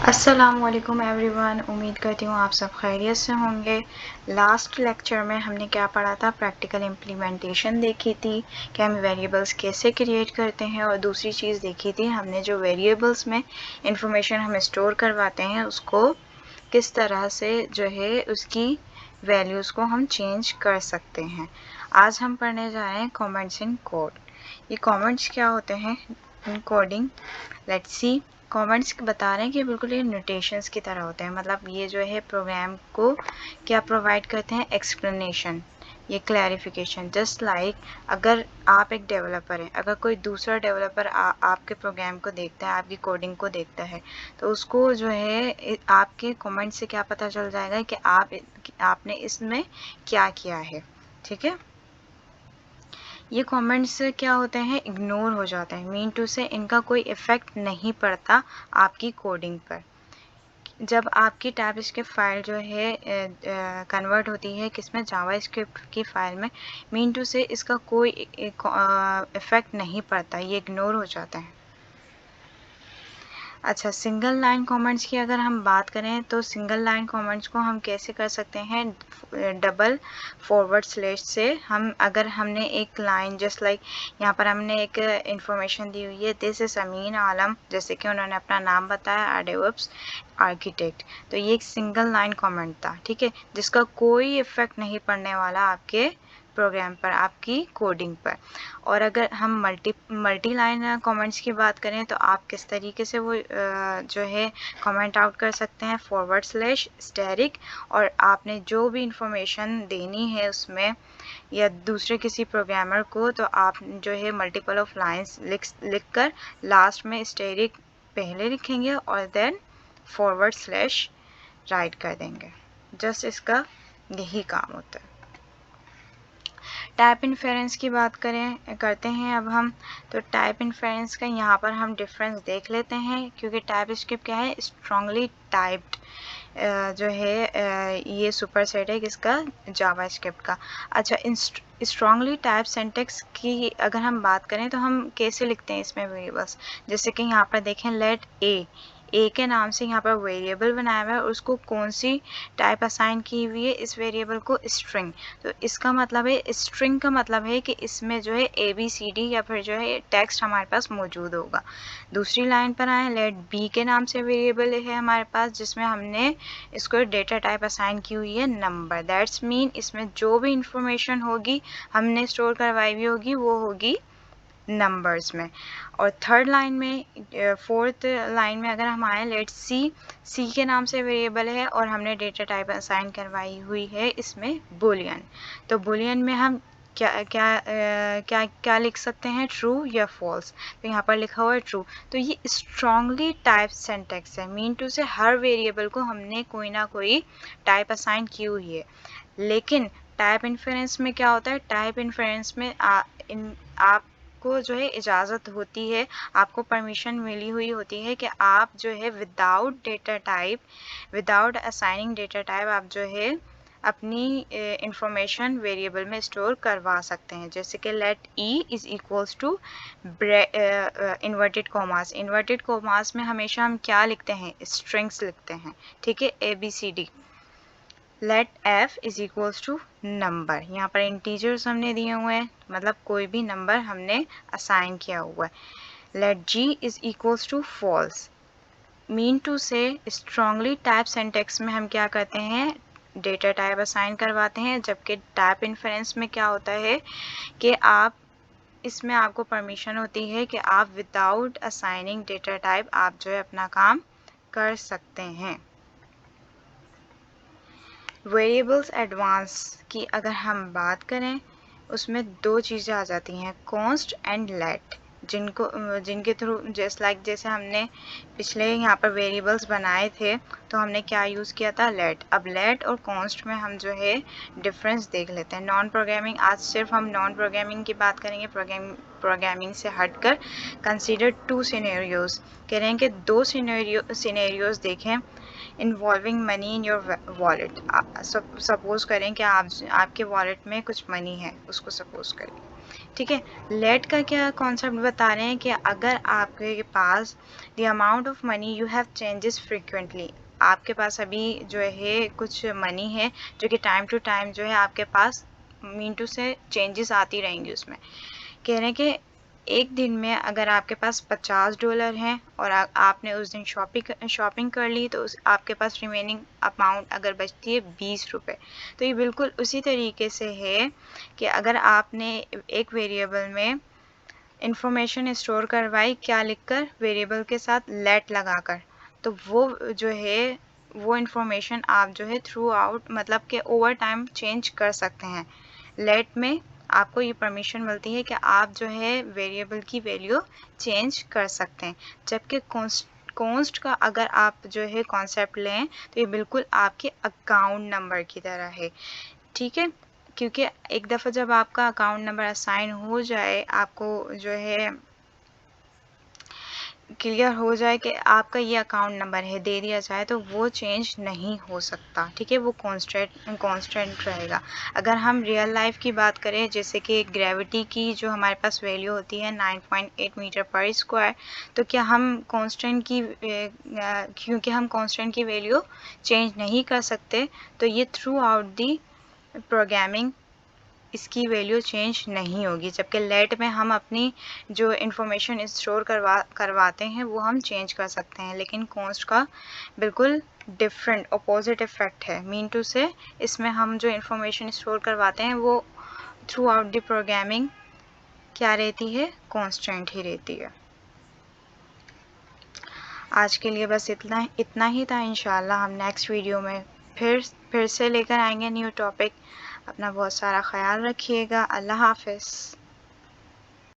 अस्सलामुअलैकुम एवरीवन, उम्मीद करती हूँ आप सब खैरियत से होंगे। लास्ट लेक्चर में हमने क्या पढ़ा था, प्रैक्टिकल इम्प्लीमेंटेशन देखी थी कि हम वेरिएबल्स कैसे क्रिएट करते हैं, और दूसरी चीज़ देखी थी हमने जो वेरिएबल्स में इंफॉर्मेशन हम स्टोर करवाते हैं उसको किस तरह से जो है उसकी वैल्यूज़ को हम चेंज कर सकते हैं। आज हम पढ़ने जा रहे हैं कमेंट्स इन कोड। ये कमेंट्स क्या होते हैं in coding, let's see. Comments बता रहे हैं कि बिल्कुल ये नोटेशंस की तरह होते हैं, मतलब ये जो है प्रोग्राम को क्या प्रोवाइड करते हैं, एक्सप्लेनेशन, ये क्लैरिफिकेशन। जस्ट लाइक अगर आप एक डेवलपर हैं, अगर कोई दूसरा डेवलपर आपके प्रोग्राम को देखता है, आपकी कोडिंग को देखता है, तो उसको जो है आपके कमेंट से क्या पता चल जाएगा कि आपने इसमें क्या किया है। ठीक है, ये कमेंट्स क्या होते हैं, इग्नोर हो जाते हैं, मीन टू से इनका कोई इफ़ेक्ट नहीं पड़ता आपकी कोडिंग पर। जब आपकी टाइपस्क्रिप्ट फाइल जो है कन्वर्ट होती है किसमें, जावास्क्रिप्ट की फाइल में, मीन टू से इसका कोई इफ़ेक्ट नहीं पड़ता, ये इग्नोर हो जाता है। अच्छा, सिंगल लाइन कमेंट्स की अगर हम बात करें तो सिंगल लाइन कमेंट्स को हम कैसे कर सकते हैं, डबल फॉरवर्ड स्लैश से। हम अगर हमने एक लाइन जस्ट लाइक यहाँ पर हमने एक इंफॉर्मेशन दी हुई है, दिस इज अमीन आलम, जैसे कि उन्होंने अपना नाम बताया, डेवऑप्स आर्किटेक्ट, तो ये एक सिंगल लाइन कमेंट था, ठीक है, जिसका कोई इफेक्ट नहीं पड़ने वाला आपके प्रोग्राम पर, आपकी कोडिंग पर। और अगर हम मल्टी लाइन कमेंट्स की बात करें तो आप किस तरीके से वो जो है कमेंट आउट कर सकते हैं, फॉरवर्ड स्लैश स्टैरिक, और आपने जो भी इंफॉर्मेशन देनी है उसमें या दूसरे किसी प्रोग्रामर को, तो आप जो है मल्टीपल ऑफ लाइंस लिख कर लास्ट में स्टैरिक पहले लिखेंगे और देन फॉरवर्ड स्लैश राइट कर देंगे। जस्ट इसका यही काम होता है। टाइप इन्फेरेंस की बात करते हैं अब हम, तो टाइप इन्फेरेंस का यहाँ पर हम डिफरेंस देख लेते हैं, क्योंकि टाइप स्क्रिप्ट क्या है, स्ट्रांगली टाइप्ड जो है ये सुपरसेट है किसका, जावास्क्रिप्ट का। अच्छा, स्ट्रांगली टाइप सिंटैक्स की अगर हम बात करें तो हम कैसे लिखते हैं इसमें वेरिएबल्स, जैसे कि यहाँ पर देखें, लेट ए के नाम से यहाँ पर वेरिएबल बनाया हुआ है और उसको कौन सी टाइप असाइन की हुई है, इस वेरिएबल को स्ट्रिंग। तो इसका मतलब है, स्ट्रिंग का मतलब है कि इसमें जो है ABCD या फिर जो है टेक्स्ट हमारे पास मौजूद होगा। दूसरी लाइन पर आए, लेट बी के नाम से वेरिएबल है हमारे पास, जिसमें हमने इसको डेटा टाइप असाइन की हुई है नंबर। दैट्स मीन इसमें जो भी इंफॉर्मेशन होगी हमने स्टोर करवाई हुई होगी वो होगी नंबर्स में। और थर्ड लाइन में, फोर्थ लाइन में अगर हम आए, लेट सी के नाम से वेरिएबल है और हमने डेटा टाइप असाइन करवाई हुई है इसमें बुलियन। तो बुलियन में हम क्या लिख सकते हैं, ट्रू या फॉल्स। तो यहाँ पर लिखा हुआ है ट्रू। तो ये स्ट्रांगली टाइप सिंटैक्स है, मीन टू से हर वेरिएबल को हमने कोई ना कोई टाइप असाइन की हुई है। लेकिन टाइप इन्फेरेंस में क्या होता है, टाइप इन्फेरेंस में आपको जो है इजाज़त होती है, आपको परमिशन मिली हुई होती है कि आप जो है without data type, without assigning data type, आप जो है अपनी इंफॉर्मेशन वेरिएबल में स्टोर करवा सकते हैं। जैसे कि let e is equals to inverted commas. Inverted commas में हमेशा हम क्या लिखते हैं, स्ट्रिंग्स लिखते हैं, ठीक है, ABCD। Let f is equals to number, यहाँ पर इंटीजर्स हमने दिए हुए हैं, मतलब कोई भी नंबर हमने असाइन किया हुआ है। Let g is equals to false, mean to say strongly type syntax में हम क्या करते हैं, डेटा टाइप असाइन करवाते हैं, जबकि टाइप इन्फेरेंस में क्या होता है कि आप इसमें आपको परमिशन होती है कि आप विदाउट असाइनिंग डेटा टाइप आप जो है अपना काम कर सकते हैं। वेरिएबल्स एडवांस की अगर हम बात करें, उसमें दो चीज़ें आ जाती हैं, कॉन्स्ट एंड लेट, जिनके थ्रू जैसे हमने पिछले यहाँ पर वेरिएबल्स बनाए थे तो हमने क्या यूज़ किया था, लेट। अब लेट और कॉन्स्ट में हम जो है डिफरेंस देख लेते हैं। नॉन प्रोग्रामिंग, आज सिर्फ हम नॉन प्रोग्रामिंग की बात करेंगे, प्रोग्रामिंग से हटकर। कंसीडर टू सिनेरियोज, कह रहे हैं कि दो सिनेरियोज देखें, involving money in your wallet. Suppose करें कि आपके वॉलेट में कुछ मनी है, उसको सपोज करें, ठीक है। लेट का क्या कॉन्सेप्ट बता रहे हैं कि अगर आपके पास the amount of money you have changes frequently, आपके पास अभी जो है कुछ मनी है जो कि टाइम टू टाइम जो है आपके पास मीन टू से चेंजेस आती रहेंगी उसमें। कह रहे हैं कि एक दिन में अगर आपके पास $50 हैं और आपने उस दिन शॉपिंग कर ली, तो आपके पास रिमेनिंग अमाउंट अगर बचती है ₹20, तो ये बिल्कुल उसी तरीके से है कि अगर आपने एक वेरिएबल में इंफॉर्मेशन स्टोर करवाई, क्या लिखकर, वेरिएबल के साथ लेट लगाकर, तो वो जो है वो इंफॉर्मेशन आप जो है थ्रू आउट मतलब कि ओवर टाइम चेंज कर सकते हैं। लेट में आपको ये परमिशन मिलती है कि आप जो है वेरिएबल की वैल्यू चेंज कर सकते हैं। जबकि कॉन्स्ट का अगर आप जो है कॉन्सेप्ट लें तो ये बिल्कुल आपके अकाउंट नंबर की तरह है। ठीक है, क्योंकि एक दफ़ा जब आपका अकाउंट नंबर असाइन हो जाए, आपको जो है क्लियर हो जाए कि आपका ये अकाउंट नंबर है, दे दिया जाए, तो वो चेंज नहीं हो सकता। ठीक है, वो कांस्टेंट रहेगा। अगर हम रियल लाइफ की बात करें, जैसे कि ग्रेविटी की जो हमारे पास वैल्यू होती है 9.8 मीटर पर स्क्वायर, तो क्या हम कांस्टेंट की क्योंकि हम कांस्टेंट की वैल्यू चेंज नहीं कर सकते, तो ये थ्रू आउट दी प्रोग्रामिंग इसकी वैल्यू चेंज नहीं होगी। जबकि लेट में हम अपनी जो इन्फॉर्मेशन स्टोर करवाते हैं वो हम चेंज कर सकते हैं, लेकिन कॉन्स्ट का बिल्कुल डिफरेंट अपोजिट इफेक्ट है। मीन टू से इसमें हम जो इन्फॉर्मेशन स्टोर करवाते हैं वो थ्रू आउट द प्रोग्रामिंग क्या रहती है, कांस्टेंट ही रहती है। आज के लिए बस इतना ही था। इंशाल्लाह हम नेक्स्ट वीडियो में फिर से लेकर आएंगे न्यू टॉपिक। अपना बहुत सारा ख्याल रखिएगा। अल्लाह हाफ़िज़।